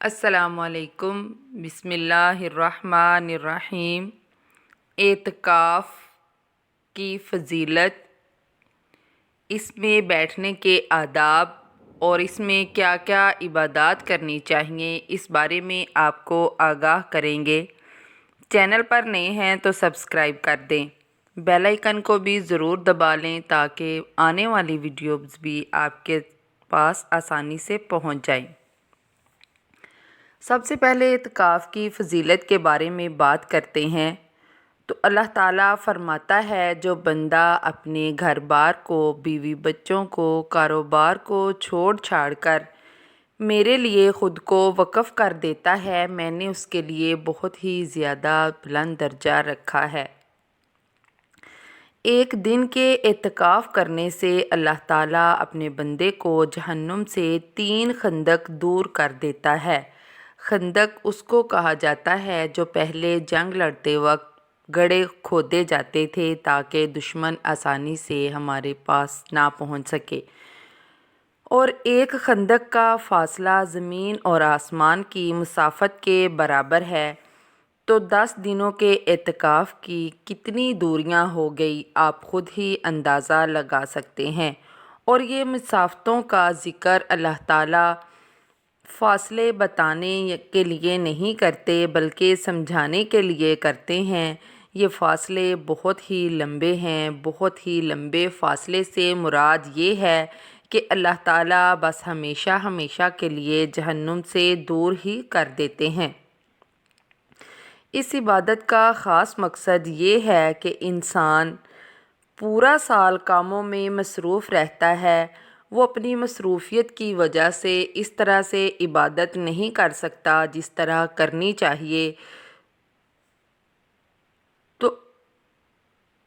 السلام علیکم۔ بسم اللہ الرحمن الرحیم۔ اعتکاف کی فضیلت، اس میں بیٹھنے کے آداب اور اس میں کیا کیا عبادات کرنی چاہیے، اس بارے میں آپ کو آگاہ کریں گے۔ چینل پر نئے ہیں تو سبسکرائب کر دیں، بیل آئیکن کو بھی ضرور دبا لیں تاکہ آنے والی ویڈیوز بھی آپ کے پاس آسانی سے پہنچ جائیں۔ سب سے پہلے اعتکاف کی فضیلت کے بارے میں بات کرتے ہیں تو اللہ تعالیٰ فرماتا ہے، جو بندہ اپنے گھر بار کو، بیوی بچوں کو، کاروبار کو چھوڑ چھاڑ کر میرے لیے خود کو وقف کر دیتا ہے، میں نے اس کے لیے بہت ہی زیادہ بلند درجہ رکھا ہے۔ ایک دن کے اعتکاف کرنے سے اللہ تعالیٰ اپنے بندے کو جہنم سے 3 خندق دور کر دیتا ہے۔ خندق اس کو کہا جاتا ہے جو پہلے جنگ لڑتے وقت گڑھے کھودے جاتے تھے تاکہ دشمن آسانی سے ہمارے پاس نہ پہنچ سکے، اور ایک خندق کا فاصلہ زمین اور آسمان کی مسافت کے برابر ہے۔ تو 10 دنوں کے اعتکاف کی کتنی دوریاں ہو گئی، آپ خود ہی اندازہ لگا سکتے ہیں۔ اور یہ مسافتوں کا ذکر اللہ تعالیٰ فاصلے بتانے کے لیے نہیں کرتے بلکہ سمجھانے کے لیے کرتے ہیں۔ یہ فاصلے بہت ہی لمبے ہیں۔ بہت ہی لمبے فاصلے سے مراد یہ ہے کہ اللہ تعالیٰ بس ہمیشہ ہمیشہ کے لیے جہنم سے دور ہی کر دیتے ہیں۔ اس عبادت کا خاص مقصد یہ ہے کہ انسان پورا سال کاموں میں مصروف رہتا ہے، وہ اپنی مصروفیت کی وجہ سے اس طرح سے عبادت نہیں کر سکتا جس طرح کرنی چاہیے، تو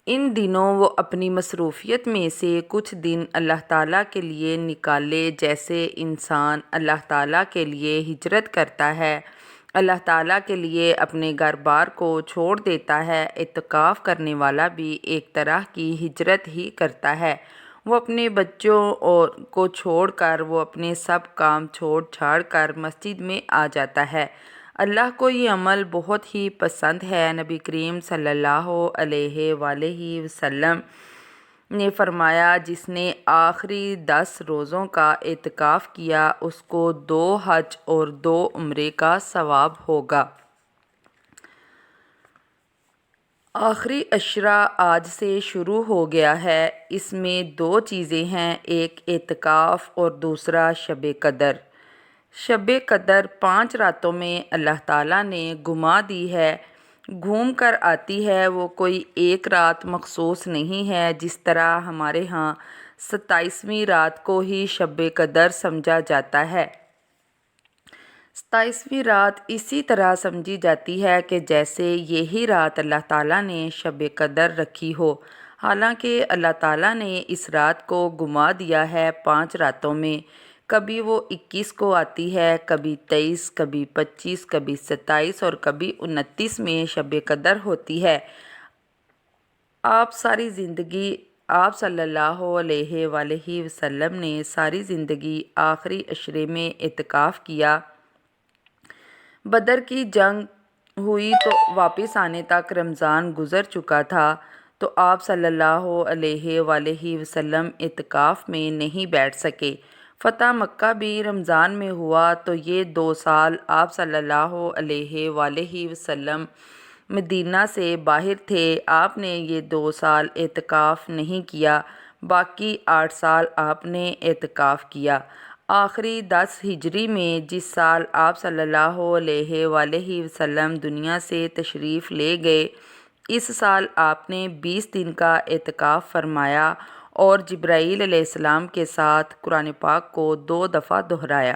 ان دنوں وہ اپنی مصروفیت میں سے کچھ دن اللہ تعالیٰ کے لیے نکالے۔ جیسے انسان اللہ تعالیٰ کے لیے ہجرت کرتا ہے، اللہ تعالیٰ کے لیے اپنے گھر بار کو چھوڑ دیتا ہے، اعتکاف کرنے والا بھی ایک طرح کی ہجرت ہی کرتا ہے۔ وہ اپنے بچوں کو چھوڑ کر، وہ اپنے سب کام چھوڑ چھاڑ کر مسجد میں آ جاتا ہے۔ اللہ کو یہ عمل بہت ہی پسند ہے۔ نبی کریم صلی اللہ علیہ وآلہ وسلم نے فرمایا، جس نے آخری 10 روزوں کا اعتکاف کیا اس کو 2 حج اور 2 عمرے کا ثواب ہوگا۔ آخری عشرہ آج سے شروع ہو گیا ہے۔ اس میں 2 چیزیں ہیں، ایک اعتکاف اور دوسرا شب قدر۔ شب قدر 5 راتوں میں اللہ تعالیٰ نے گھما دی ہے، گھوم کر آتی ہے۔ وہ کوئی ایک رات مخصوص نہیں ہے، جس طرح ہمارے ہاں 27ویں رات کو ہی شب قدر سمجھا جاتا ہے۔ 27ویں رات اسی طرح سمجھی جاتی ہے کہ جیسے یہی رات اللہ تعالیٰ نے شب قدر رکھی ہو، حالانکہ اللہ تعالیٰ نے اس رات کو گھما دیا ہے 5 راتوں میں۔ کبھی وہ 21 کو آتی ہے، کبھی 23، کبھی 25، کبھی 27 اور کبھی 29 میں شب قدر ہوتی ہے۔ آپ صلی اللہ علیہ وآلہ وسلم نے ساری زندگی آخری عشرے میں اعتکاف کیا۔ بدر کی جنگ ہوئی تو واپس آنے تک رمضان گزر چکا تھا، تو آپ صلی اللہ علیہ وآلہ وسلم اعتکاف میں نہیں بیٹھ سکے۔ فتح مکہ بھی رمضان میں ہوا تو یہ 2 سال آپ صلی اللہ علیہ وآلہ وسلم مدینہ سے باہر تھے، آپ نے یہ 2 سال اعتکاف نہیں کیا، باقی 8 سال آپ نے اعتکاف کیا۔ آخری 10 ہجری میں جس سال آپ صلی اللہ علیہ وآلہ وسلم دنیا سے تشریف لے گئے، اس سال آپ نے 20 دن کا اعتکاف فرمایا اور جبرائیل علیہ السلام کے ساتھ قرآن پاک کو 2 دفعہ دہرایا۔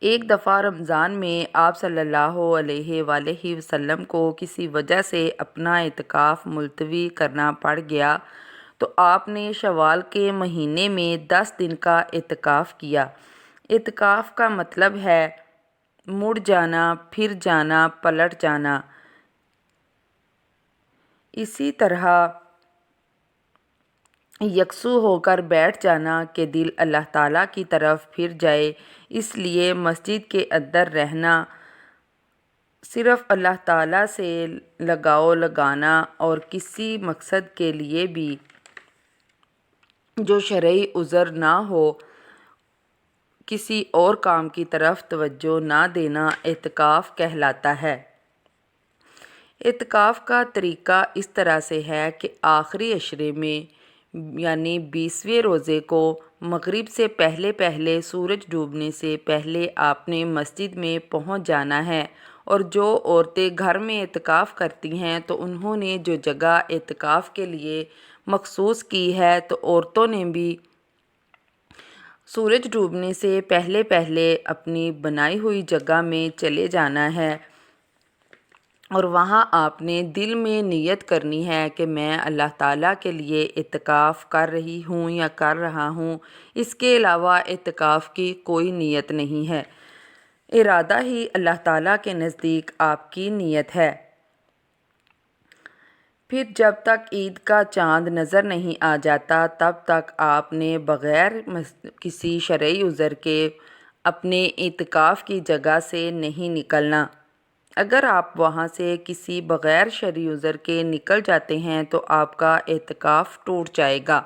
ایک دفعہ رمضان میں آپ صلی اللہ علیہ وآلہ وسلم کو کسی وجہ سے اپنا اعتکاف ملتوی کرنا پڑ گیا، تو آپ نے شوال کے مہینے میں 10 دن کا اعتکاف کیا۔ اعتکاف کا مطلب ہے مڑ جانا، پھر جانا، پلٹ جانا۔ اسی طرح یکسو ہو کر بیٹھ جانا کہ دل اللہ تعالیٰ کی طرف پھر جائے۔ اس لیے مسجد کے اندر رہنا صرف اللہ تعالیٰ سے لگاؤ لگانا اور کسی مقصد کے لیے بھی جو شرعی عذر نہ ہو کسی اور کام کی طرف توجہ نہ دینا اعتکاف کہلاتا ہے۔ اعتکاف کا طریقہ اس طرح سے ہے کہ آخری عشرے میں یعنی 20ویں روزے کو مغرب سے پہلے سورج ڈوبنے سے پہلے آپ نے مسجد میں پہنچ جانا ہے، اور جو عورتیں گھر میں اعتکاف کرتی ہیں تو انہوں نے جو جگہ اعتکاف کے لیے مخصوص کی ہے تو عورتوں نے بھی سورج ڈوبنے سے پہلے اپنی بنائی ہوئی جگہ میں چلے جانا ہے، اور وہاں آپ نے دل میں نیت کرنی ہے کہ میں اللہ تعالیٰ کے لیے اعتکاف کر رہی ہوں یا کر رہا ہوں۔ اس کے علاوہ اعتکاف کی کوئی نیت نہیں ہے، ارادہ ہی اللہ تعالیٰ کے نزدیک آپ کی نیت ہے۔ پھر جب تک عید کا چاند نظر نہیں آ جاتا تب تک آپ نے بغیر کسی شرعی عذر کے اپنے اعتکاف کی جگہ سے نہیں نکلنا۔ اگر آپ وہاں سے کسی بغیر شرعی عذر کے نکل جاتے ہیں تو آپ کا اعتکاف ٹوٹ جائے گا۔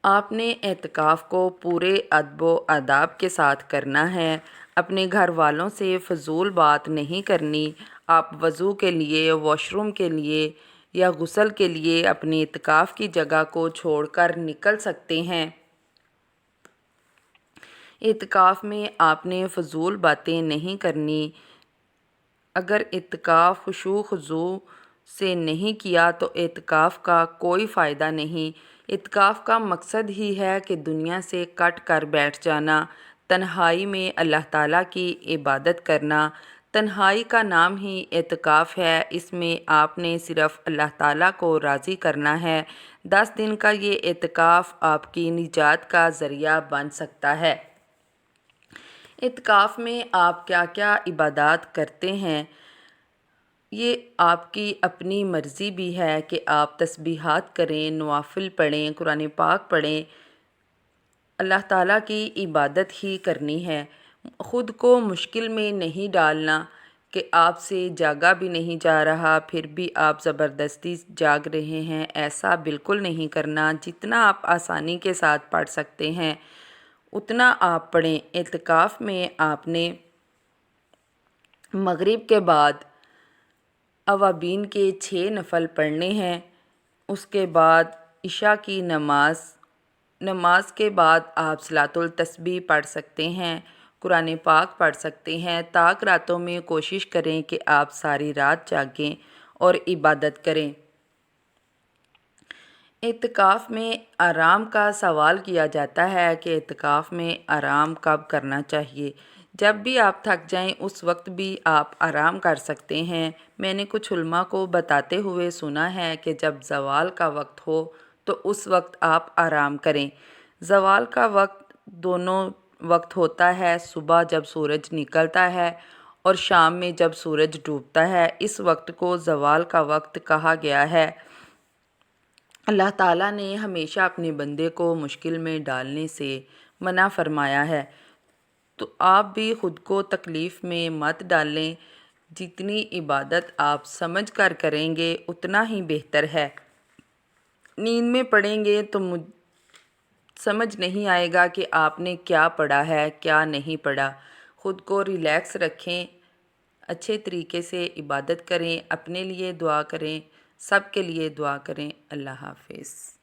آپ نے اعتکاف کو پورے ادب و آداب کے ساتھ کرنا ہے، اپنے گھر والوں سے فضول بات نہیں کرنی۔ آپ وضو کے لیے، واش روم کے لیے یا غسل کے لیے اپنی اعتکاف کی جگہ کو چھوڑ کر نکل سکتے ہیں۔ اعتکاف میں آپ نے فضول باتیں نہیں کرنی۔ اگر اعتکاف خشوع خضوع سے نہیں کیا تو اعتکاف کا کوئی فائدہ نہیں۔ اعتکاف کا مقصد ہی ہے کہ دنیا سے کٹ کر بیٹھ جانا، تنہائی میں اللہ تعالیٰ کی عبادت کرنا۔ تنہائی کا نام ہی اعتکاف ہے، اس میں آپ نے صرف اللہ تعالیٰ کو راضی کرنا ہے۔ 10 دن کا یہ اعتکاف آپ کی نجات کا ذریعہ بن سکتا ہے۔ اعتکاف میں آپ کیا کیا عبادات کرتے ہیں، یہ آپ کی اپنی مرضی بھی ہے کہ آپ تسبیحات کریں، نوافل پڑھیں، قرآن پاک پڑھیں، اللہ تعالیٰ کی عبادت ہی کرنی ہے۔ خود کو مشکل میں نہیں ڈالنا کہ آپ سے جاگا بھی نہیں جا رہا پھر بھی آپ زبردستی جاگ رہے ہیں، ایسا بالکل نہیں کرنا۔ جتنا آپ آسانی کے ساتھ پڑھ سکتے ہیں اتنا آپ پڑھیں۔ اعتکاف میں آپ نے مغرب کے بعد اوابین کے 6 نفل پڑھنے ہیں، اس کے بعد عشاء کی نماز کے بعد آپ صلاۃ التسبیح پڑھ سکتے ہیں، قرآن پاک پڑھ سکتے ہیں۔ طاق راتوں میں کوشش کریں کہ آپ ساری رات جاگیں اور عبادت کریں۔ اعتکاف میں آرام کا سوال کیا جاتا ہے کہ اعتکاف میں آرام کب کرنا چاہیے۔ جب بھی آپ تھک جائیں اس وقت بھی آپ آرام کر سکتے ہیں۔ میں نے کچھ علماء کو بتاتے ہوئے سنا ہے کہ جب زوال کا وقت ہو تو اس وقت آپ آرام کریں۔ زوال کا وقت دونوں وقت ہوتا ہے، صبح جب سورج نکلتا ہے اور شام میں جب سورج ڈوبتا ہے، اس وقت کو زوال کا وقت کہا گیا ہے۔ اللہ تعالیٰ نے ہمیشہ اپنے بندے کو مشکل میں ڈالنے سے منع فرمایا ہے، تو آپ بھی خود کو تکلیف میں مت ڈالیں۔ جتنی عبادت آپ سمجھ کر کریں گے اتنا ہی بہتر ہے۔ نیند میں پڑھیں گے تو سمجھ نہیں آئے گا کہ آپ نے کیا پڑھا ہے کیا نہیں پڑھا۔ خود کو ریلیکس رکھیں، اچھے طریقے سے عبادت کریں، اپنے لیے دعا کریں، سب کے لیے دعا کریں۔ اللہ حافظ۔